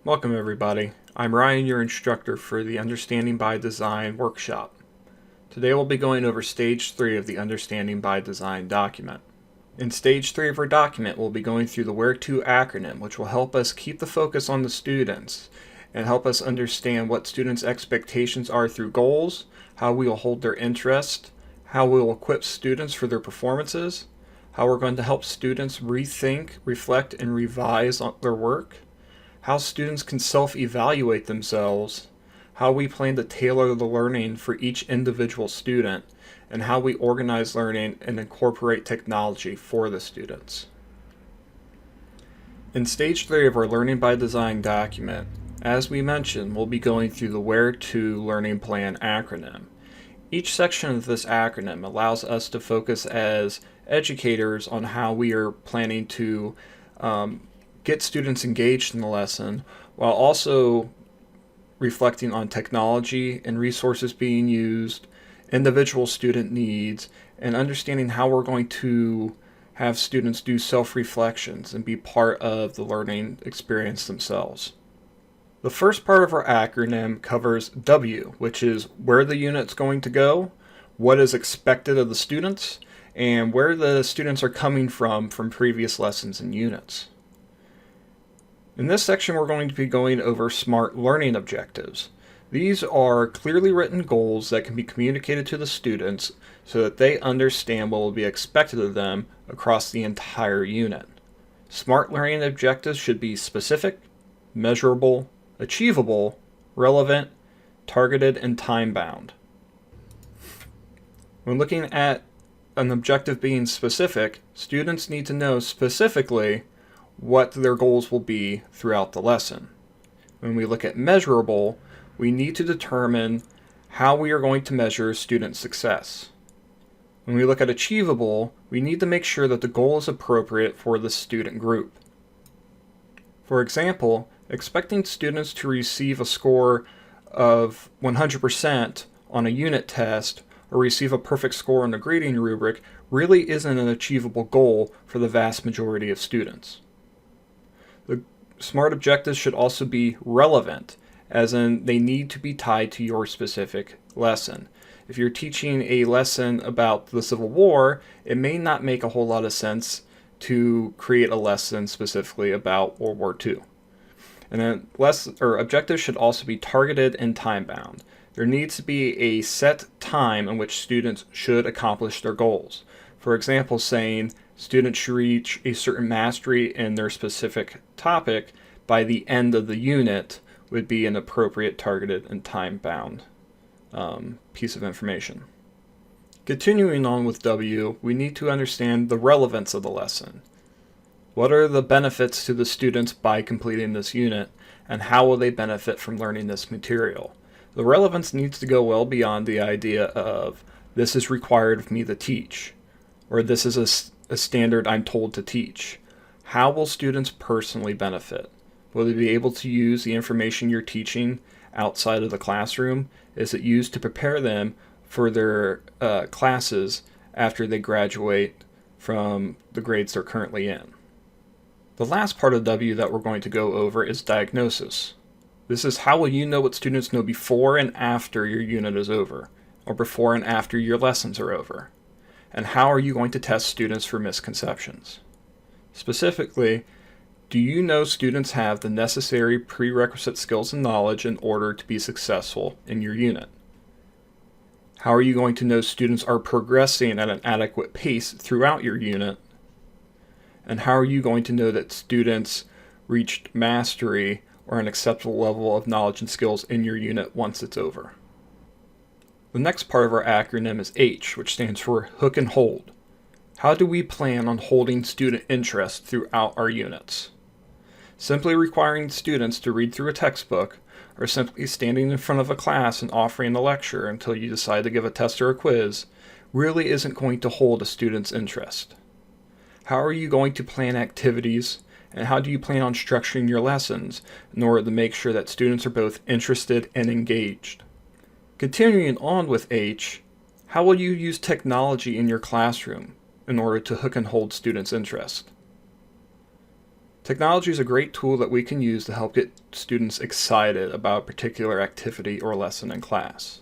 Welcome everybody. I'm Ryan, your instructor for the Understanding by Design workshop. Today we'll be going over Stage 3 of the Understanding by Design document. In Stage 3 of our document, we'll be going through the Where To acronym, which will help us keep the focus on the students and help us understand what students' expectations are through goals, how we will hold their interest, how we will equip students for their performances, how we're going to help students rethink, reflect, and revise on their work, how students can self-evaluate themselves, how we plan to tailor the learning for each individual student, and how we organize learning and incorporate technology for the students. In Stage 3 of our Learning by Design document, as we mentioned, we'll be going through the Where To Learning Plan acronym. Each section of this acronym allows us to focus as educators on how we are planning to get students engaged in the lesson while also reflecting on technology and resources being used, individual student needs, and understanding how we're going to have students do self-reflections and be part of the learning experience themselves. The first part of our acronym covers W, which is where the unit's going to go, what is expected of the students, and where the students are coming from previous lessons and units. In this section, we're going to be going over SMART learning objectives. These are clearly written goals that can be communicated to the students so that they understand what will be expected of them across the entire unit. SMART learning objectives should be specific, measurable, achievable, relevant, targeted, and time-bound. When looking at an objective being specific, students need to know specifically what their goals will be throughout the lesson. When we look at measurable, we need to determine how we are going to measure student success. When we look at achievable, we need to make sure that the goal is appropriate for the student group. For example, expecting students to receive a score of 100% on a unit test or receive a perfect score on a grading rubric really isn't an achievable goal for the vast majority of students. The SMART objectives should also be relevant, as in they need to be tied to your specific lesson. If you're teaching a lesson about the Civil War, it may not make a whole lot of sense to create a lesson specifically about World War II. And then objectives should also be targeted and time-bound. There needs to be a set time in which students should accomplish their goals. For example, saying students should reach a certain mastery in their specific topic by the end of the unit would be an appropriate targeted and time-bound piece of information. Continuing on with W, we need to understand the relevance of the lesson. What are the benefits to the students by completing this unit, and how will they benefit from learning this material? The relevance needs to go well beyond the idea of this is required of me to teach, or this is a standard I'm told to teach. How will students personally benefit? Will they be able to use the information you're teaching outside of the classroom? Is it used to prepare them for their classes after they graduate from the grades they're currently in? The last part of W that we're going to go over is diagnosis. This is how will you know what students know before and after your unit is over, or before and after your lessons are over. And how are you going to test students for misconceptions? Specifically, do you know students have the necessary prerequisite skills and knowledge in order to be successful in your unit? How are you going to know students are progressing at an adequate pace throughout your unit? And how are you going to know that students reached mastery or an acceptable level of knowledge and skills in your unit once it's over? The next part of our acronym is H, which stands for Hook and Hold. How do we plan on holding student interest throughout our units? Simply requiring students to read through a textbook, or simply standing in front of a class and offering a lecture until you decide to give a test or a quiz, really isn't going to hold a student's interest. How are you going to plan activities, and how do you plan on structuring your lessons in order to make sure that students are both interested and engaged? Continuing on with H, how will you use technology in your classroom in order to hook and hold students' interest? Technology is a great tool that we can use to help get students excited about a particular activity or lesson in class.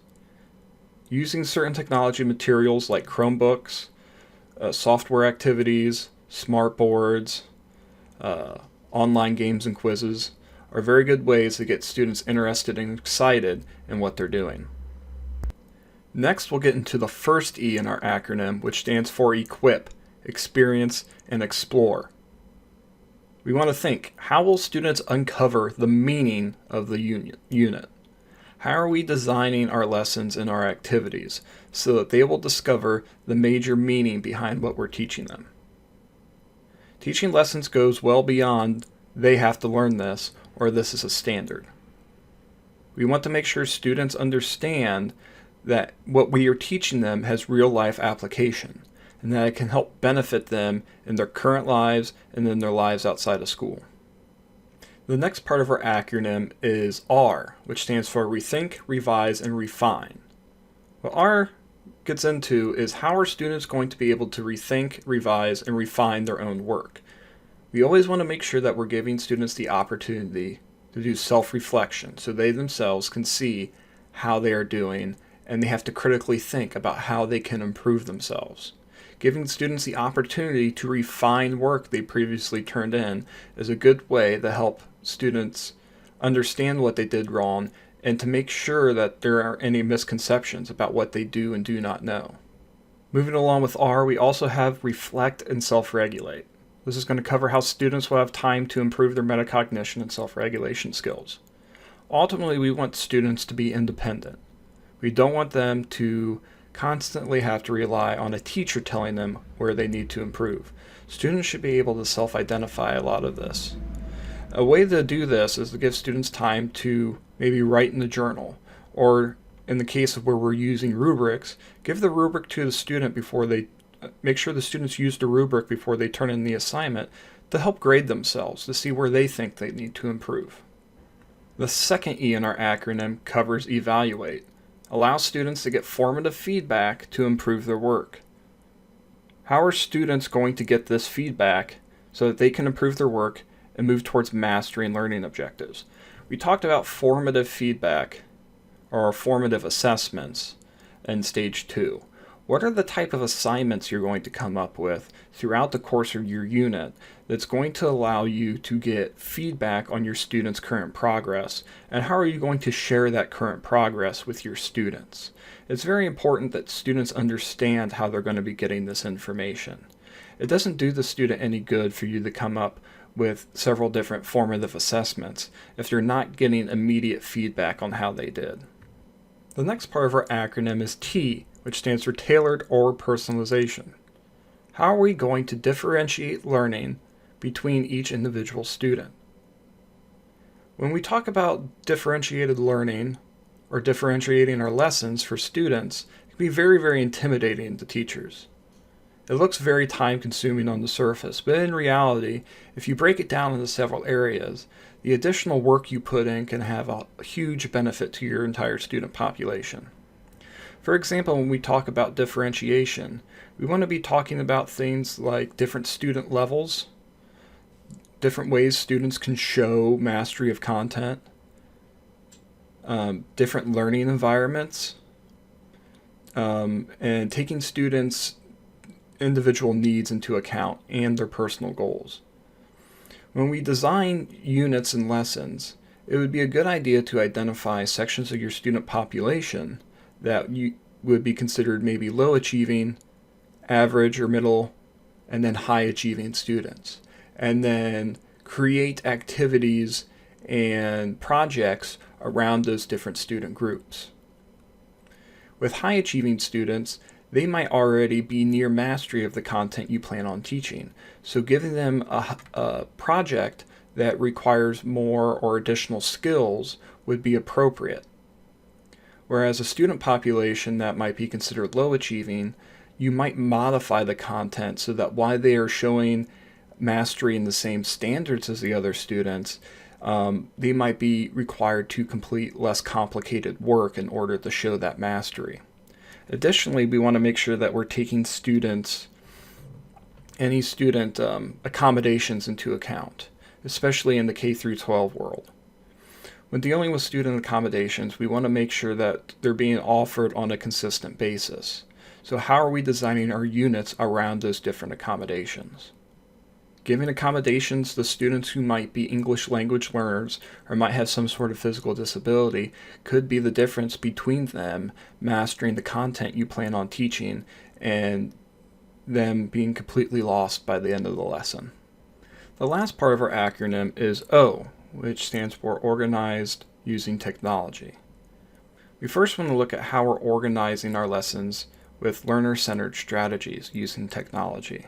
Using certain technology materials like Chromebooks, software activities, smart boards, online games and quizzes are very good ways to get students interested and excited in what they're doing. Next, we'll get into the first E in our acronym, which stands for Equip, Experience, and Explore. We want to think, how will students uncover the meaning of the unit? How are we designing our lessons and our activities so that they will discover the major meaning behind what we're teaching them? Teaching lessons goes well beyond they have to learn this or this is a standard. We want to make sure students understand that what we are teaching them has real life application and that it can help benefit them in their current lives and in their lives outside of school. The next part of our acronym is R, which stands for Rethink, Revise, and Refine. What R gets into is how are students going to be able to rethink, revise, and refine their own work. We always want to make sure that we're giving students the opportunity to do self-reflection so they themselves can see how they are doing and they have to critically think about how they can improve themselves. Giving students the opportunity to refine work they previously turned in is a good way to help students understand what they did wrong and to make sure that there aren't any misconceptions about what they do and do not know. Moving along with R, we also have Reflect and Self-Regulate. This is going to cover how students will have time to improve their metacognition and self-regulation skills. Ultimately, we want students to be independent. We don't want them to constantly have to rely on a teacher telling them where they need to improve. Students should be able to self-identify a lot of this. A way to do this is to give students time to maybe write in the journal, or in the case of where we're using rubrics, give the rubric to the student before they make sure the students use the rubric before they turn in the assignment to help grade themselves, to see where they think they need to improve. The second E in our acronym covers Evaluate. Allow students to get formative feedback to improve their work. How are students going to get this feedback so that they can improve their work and move towards mastery and learning objectives? We talked about formative feedback or formative assessments in stage 2. What are the type of assignments you're going to come up with throughout the course of your unit that's going to allow you to get feedback on your students' current progress, and how are you going to share that current progress with your students? It's very important that students understand how they're going to be getting this information. It doesn't do the student any good for you to come up with several different formative assessments if they're not getting immediate feedback on how they did. The next part of our acronym is T, which stands for Tailored or Personalization. How are we going to differentiate learning between each individual student? When we talk about differentiated learning or differentiating our lessons for students, it can be very, very intimidating to teachers. It looks very time-consuming on the surface, but in reality, if you break it down into several areas, the additional work you put in can have a huge benefit to your entire student population. For example, when we talk about differentiation, we want to be talking about things like different student levels, different ways students can show mastery of content, different learning environments, and taking students' individual needs into account and their personal goals. When we design units and lessons, it would be a good idea to identify sections of your student population that you would be considered maybe low achieving, average or middle, and then high achieving students. And then create activities and projects around those different student groups. With high achieving students, they might already be near mastery of the content you plan on teaching. So giving them a project that requires more or additional skills would be appropriate. Whereas a student population that might be considered low achieving, you might modify the content so that while they are showing mastery in the same standards as the other students, they might be required to complete less complicated work in order to show that mastery. Additionally, we want to make sure that we're taking any student accommodations into account. especially in the K through 12 world. When dealing with student accommodations, we want to make sure that they're being offered on a consistent basis. So how are we designing our units around those different accommodations? Giving accommodations to students who might be English language learners or might have some sort of physical disability could be the difference between them mastering the content you plan on teaching and them being completely lost by the end of the lesson. The last part of our acronym is O, which stands for Organized Using Technology. We first want to look at how we're organizing our lessons with learner-centered strategies using technology.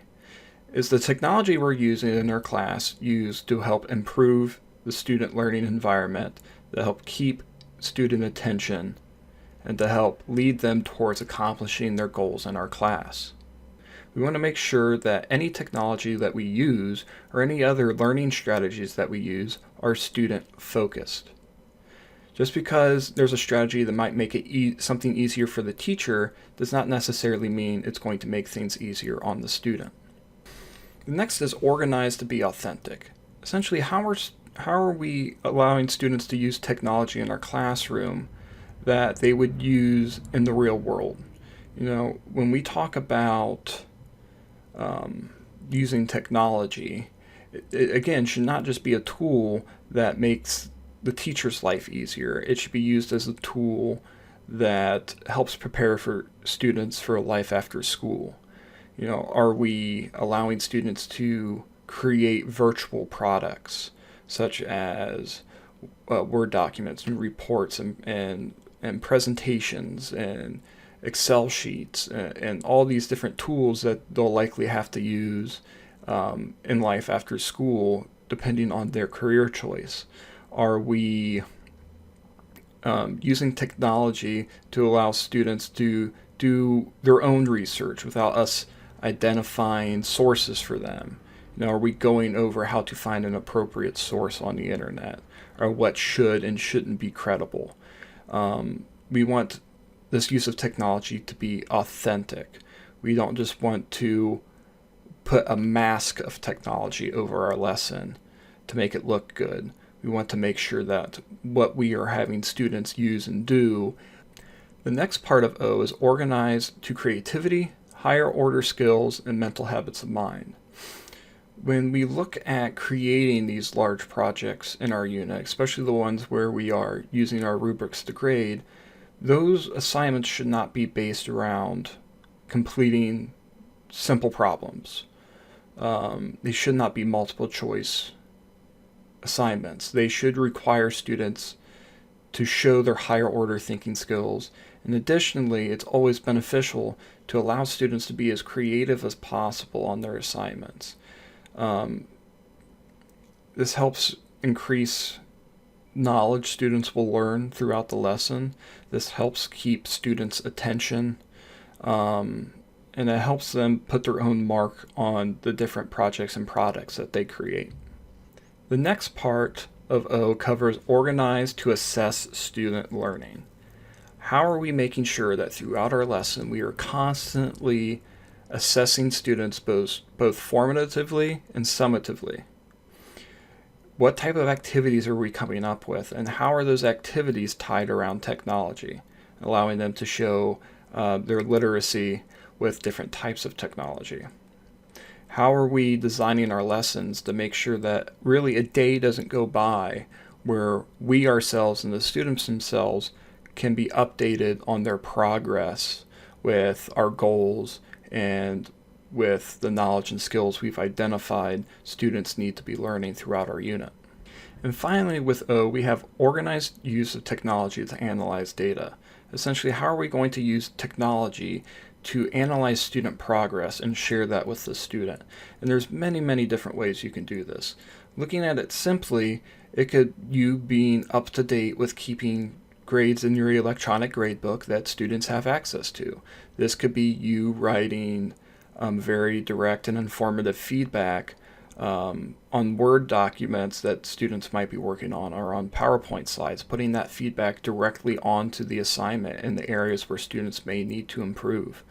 Is the technology we're using in our class used to help improve the student learning environment, to help keep student attention, and to help lead them towards accomplishing their goals in our class? We want to make sure that any technology that we use or any other learning strategies that we use are student focused. Just because there's a strategy that might make it something easier for the teacher does not necessarily mean it's going to make things easier on the student. The next is organized to be authentic. Essentially, how are we allowing students to use technology in our classroom that they would use in the real world? When we talk about using technology, it again should not just be a tool that makes the teacher's life easier. It should be used as a tool that helps prepare for students for life after school. Are we allowing students to create virtual products such as Word documents and reports and presentations and Excel sheets and all these different tools that they'll likely have to use in life after school depending on their career choice? Are we using technology to allow students to do their own research without us identifying sources for them? Are we going over how to find an appropriate source on the internet, or what should and shouldn't be credible? We want this use of technology to be authentic. We don't just want to put a mask of technology over our lesson to make it look good. We want to make sure that what we are having students use and do. The next part of O is organized to creativity, higher order skills, and mental habits of mind. When we look at creating these large projects in our unit, especially the ones where we are using our rubrics to grade, those assignments should not be based around completing simple problems. They should not be multiple choice assignments. They should require students to show their higher order thinking skills. And additionally, it's always beneficial to allow students to be as creative as possible on their assignments. This helps increase knowledge students will learn throughout the lesson. This helps keep students' attention, and it helps them put their own mark on the different projects and products that they create. The next part of O covers organized to assess student learning. How are we making sure that throughout our lesson we are constantly assessing students both formatively and summatively? What type of activities are we coming up with, and how are those activities tied around technology, allowing them to show their literacy with different types of technology? How are we designing our lessons to make sure that really a day doesn't go by where we ourselves and the students themselves can be updated on their progress with our goals and with the knowledge and skills we've identified students need to be learning throughout our unit? And finally, with O, we have organized use of technology to analyze data. Essentially, how are we going to use technology to analyze student progress and share that with the student? And there's many different ways you can do this. Looking at it simply, it could you being up to date with keeping grades in your electronic gradebook that students have access to. This could be you writing very direct and informative feedback on Word documents that students might be working on, or on PowerPoint slides, putting that feedback directly onto the assignment in the areas where students may need to improve.